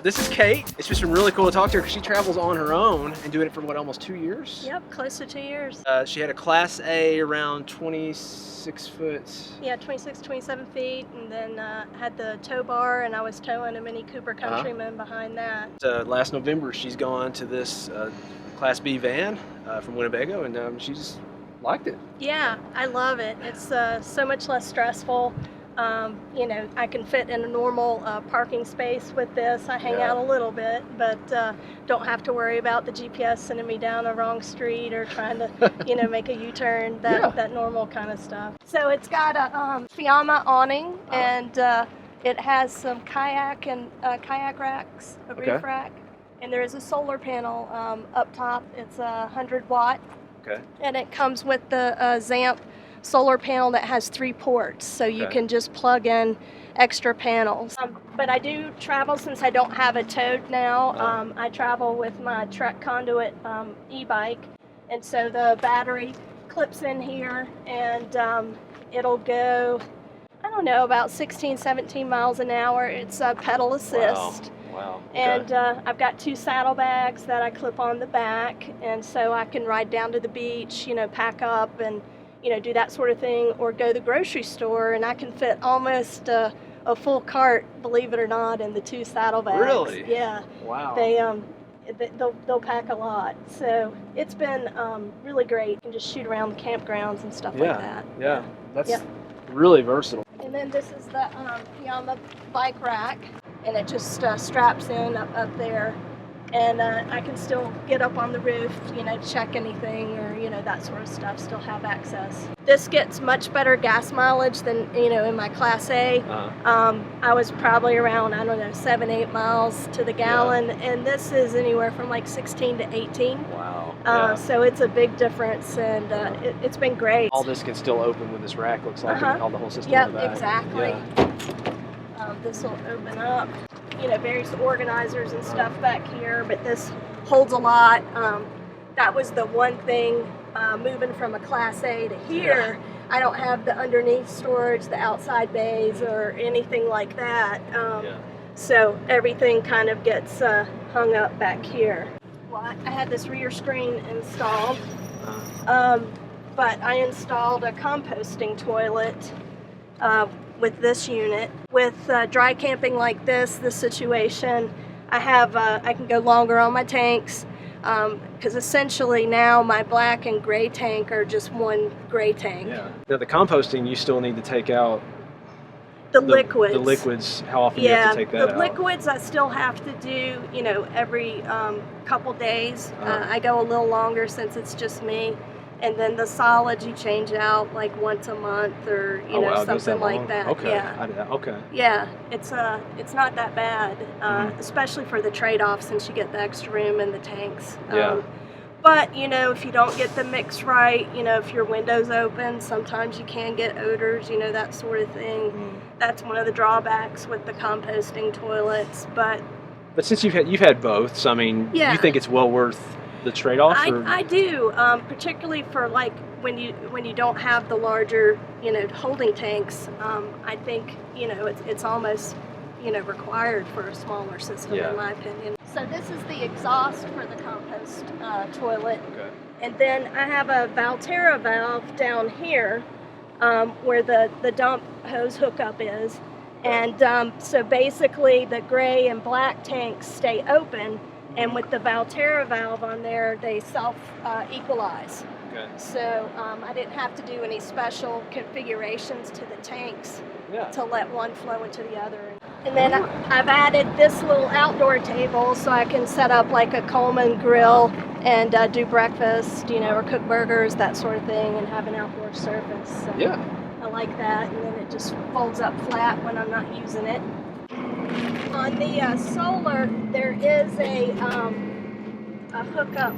This is Kate. It's just been really cool to talk to her because she travels on her own and doing it for what, almost 2 years? Yep, close to 2 years. She had a Class A around 26 foot. Yeah, 26, 27 feet, and then had the tow bar, and I was towing a Mini Cooper Countryman behind that. Last November, she's gone to this Class B van from Winnebago, and she's liked it. Yeah, I love it. It's so much less stressful. You know, I can fit in a normal parking space with this. I hang out a little bit, but don't have to worry about the GPS sending me down a wrong street or trying to, you know, make a U-turn, that normal kind of stuff. So it's got a Fiamma awning, and it has some kayak racks, a reef rack, and there is a solar panel up top. It's 100 watt, and it comes with the Zamp solar panel that has 3 ports, so you can just plug in extra panels. But I do travel, since I don't have a tote now. I travel with my Trek Conduit e-bike, and so the battery clips in here, and it'll go, I don't know, about 16, 17 miles an hour. It's pedal assist. Wow. And I've got 2 saddlebags that I clip on the back, and so I can ride down to the beach, you know, pack up and, you know, do that sort of thing, or go to the grocery store, and I can fit almost a full cart, believe it or not, in the 2 saddlebags. Really? Yeah. Wow. They'll pack a lot. So it's been really great. You can just shoot around the campgrounds and stuff like that. Yeah, that's really versatile. And then this is the Fiamma bike rack, and it just straps in up there. And I can still get up on the roof, you know, check anything or, you know, that sort of stuff, still have access. This gets much better gas mileage than, you know, in my Class A. I was probably around, I don't know, 7, 8 miles to the gallon, and this is anywhere from like 16 to 18. Wow. So it's a big difference, and it's been great. All this can still open with this rack, looks like, and all the whole system in the back. Exactly. This will open up. You know, various organizers and stuff back here, but this holds a lot. That was the one thing, moving from a Class A to here, I don't have the underneath storage, the outside bays, or anything like that. So everything kind of gets hung up back here. Well, I had this rear screen installed, but I installed a composting toilet with this unit. With dry camping like this situation, I can go longer on my tanks, because essentially now my black and gray tank are just one gray tank. Now the composting, you still need to take out the liquids. The liquids, how often do you have to take that out? The liquids I still have to do, you know, every couple days. I go a little longer since it's just me. And then the solids you change out like once a month, or you know, something like that. Yeah, it's not that bad, especially for the trade-off, since you get the extra room in the tanks. But you know, if you don't get the mix right, you know, if your window's open, sometimes you can get odors, you know, that sort of thing. That's one of the drawbacks with the composting toilets. But since you've had both, so I mean, you think it's well worth the trade-off? I do, particularly for like when you don't have the larger, you know, holding tanks. I think, you know, it's almost, you know, required for a smaller system, in my opinion. So this is the exhaust for the compost toilet, and then I have a Valterra valve down here where the dump hose hookup is, and so basically the gray and black tanks stay open. And with the Valterra valve on there, they self-equalize. So I didn't have to do any special configurations to the tanks to let one flow into the other. And then I've added this little outdoor table so I can set up like a Coleman grill and do breakfast, you know, or cook burgers, that sort of thing, and have an outdoor surface. So I like that, and then it just folds up flat when I'm not using it. On the solar, there is a hookup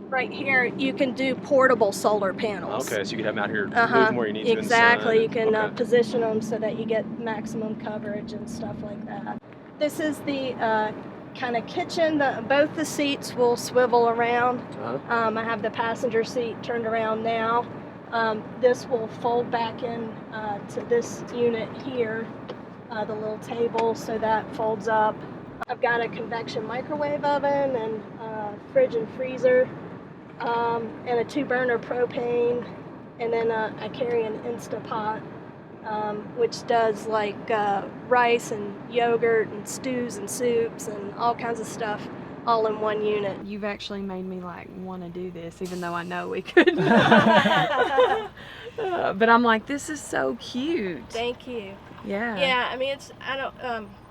right here. You can do portable solar panels. Okay, so you can have them out here, move them where you need to. Exactly, you can position them so that you get maximum coverage and stuff like that. This is the kind of kitchen. Both the seats will swivel around. I have the passenger seat turned around now. This will fold back in to this unit here. The little table, so that folds up. I've got a convection microwave oven and fridge and freezer, and a 2-burner propane, and then I carry an Instapot, which does like rice and yogurt and stews and soups and all kinds of stuff all in one unit. You've actually made me like want to do this, even though I know we couldn't. But I'm like, this is so cute. Thank you. Yeah. Yeah, I mean,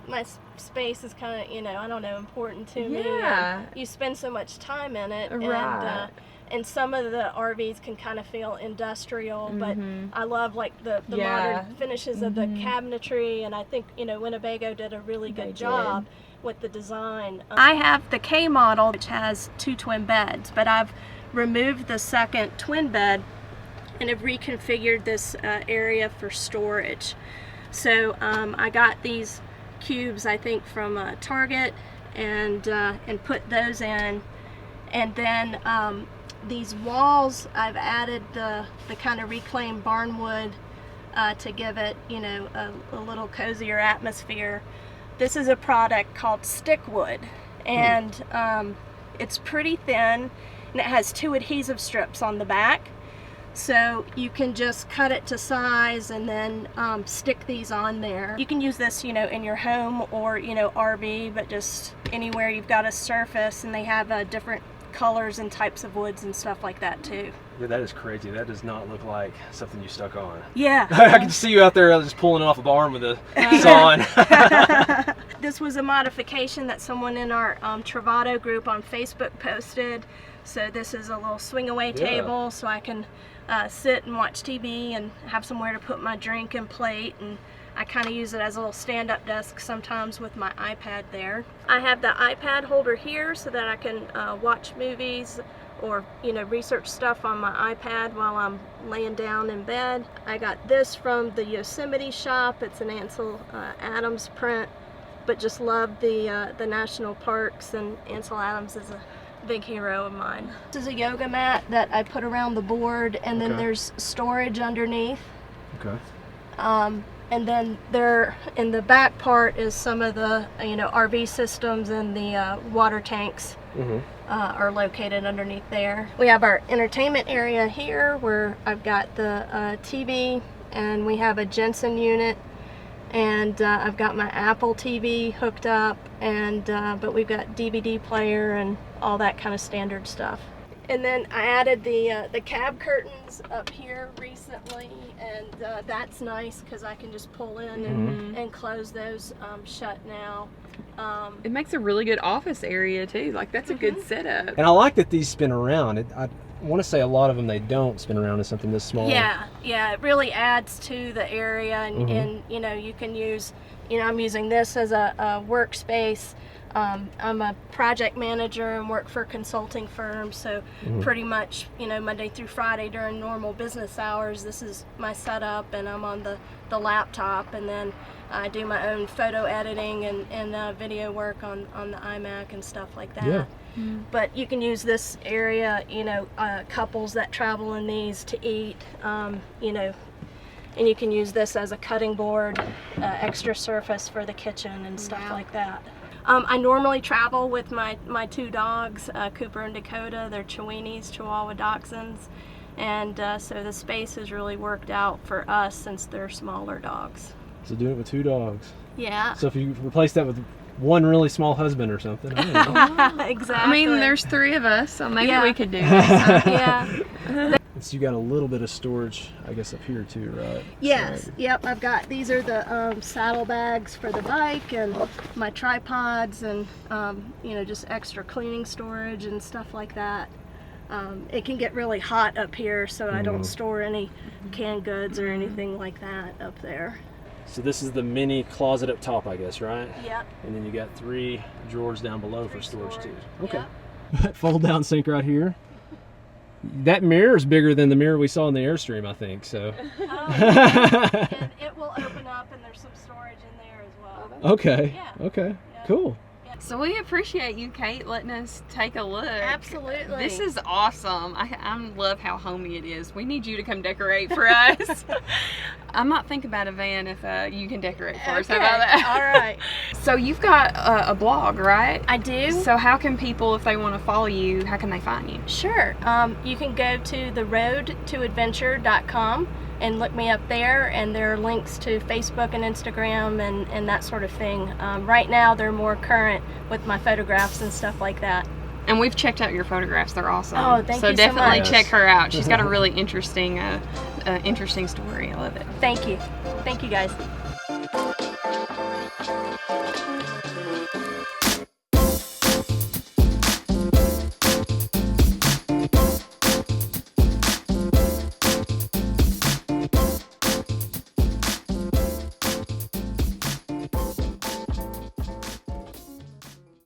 my space is kind of, I don't know, important to me. Yeah. You spend so much time in it. Right. And some of the RVs can kind of feel industrial, but Mhm. I love like the Yeah. modern finishes of the cabinetry, and I think, Winnebago did a really good job with the design. I have the K model, which has 2 twin beds, but I've removed the second twin bed and have reconfigured this area for storage. So I got these cubes, I think, from Target, and put those in, and then these walls, I've added the kind of reclaimed barnwood to give it, a little cozier atmosphere. This is a product called Stickwood, and it's pretty thin, and it has 2 adhesive strips on the back. So you can just cut it to size and then stick these on there. You can use this, in your home or, RV, but just anywhere you've got a surface, and they have different colors and types of woods and stuff like that too. Yeah, that is crazy. That does not look like something you stuck on. Yeah. I can see you out there just pulling it off a barn with a saw on. This was a modification that someone in our Travato group on Facebook posted. So this is a little swing away table, so I can sit and watch TV and have somewhere to put my drink and plate, and I kind of use it as a little stand-up desk sometimes with my iPad there. I have the iPad holder here so that I can watch movies or research stuff on my iPad while I'm laying down in bed. I got this from the Yosemite shop. It's an Ansel Adams print, but just love the national parks, and Ansel Adams is a big hero of mine. This is a yoga mat that I put around the board, and then there's storage underneath. Okay. And then there in the back part is some of the RV systems, and the water tanks are located underneath there. We have our entertainment area here where I've got the TV, and we have a Jensen unit, and I've got my Apple TV hooked up, and but we've got DVD player and all that kind of standard stuff. And then I added the cab curtains up here recently, and that's nice because I can just pull in and close those shut now. It makes a really good office area too. Like, that's a good setup. And I like that these spin around. I want to say a lot of them, they don't spin around in something this small. Yeah, it really adds to the area, and you can use, I'm using this as a workspace. I'm a project manager and work for a consulting firm, so pretty much, Monday through Friday during normal business hours, this is my setup, and I'm on the laptop, and then I do my own photo editing and video work on the iMac and stuff like that. Yeah. But you can use this area, couples that travel in these to eat, and you can use this as a cutting board, extra surface for the kitchen and stuff like that. I normally travel with my 2 dogs, Cooper and Dakota. They're Chihuahuas, Chihuahua Dachshunds, and so the space has really worked out for us since they're smaller dogs. So doing it with 2 dogs. Yeah. So if you replace that with one really small husband or something, I don't know. Exactly. I mean, there's 3 of us, so maybe we could do this. Yeah. So you got a little bit of storage, I guess, up here too, right? Yes. So, Yep. I've got, these are the saddle bags for the bike, and my tripods, and just extra cleaning storage and stuff like that. It can get really hot up here, so I don't store any canned goods or anything like that up there. So this is the mini closet up top, I guess, right? Yep. And then you got 3 drawers down below for storage too. Okay. Yep. Fold down sink right here. That mirror is bigger than the mirror we saw in the Airstream, I think. So. And it will open up, and there's some storage in there as well. Okay. Yeah. Okay. Yeah. Cool. Yeah. So we appreciate you, Kate, letting us take a look. Absolutely. This is awesome. I love how homey it is. We need you to come decorate for us. I might think about a van if you can decorate for us. How about that? All right. So you've got a blog, right? I do. So how can people, if they want to follow you, how can they find you? Sure. You can go to theroadtoadventure.com and look me up there, and there are links to Facebook and Instagram and that sort of thing. Right now they're more current with my photographs and stuff like that. And we've checked out your photographs. They're awesome. Oh, thank you so definitely much. check her out. She's got a really interesting story. I love it. Thank you. Thank you, guys.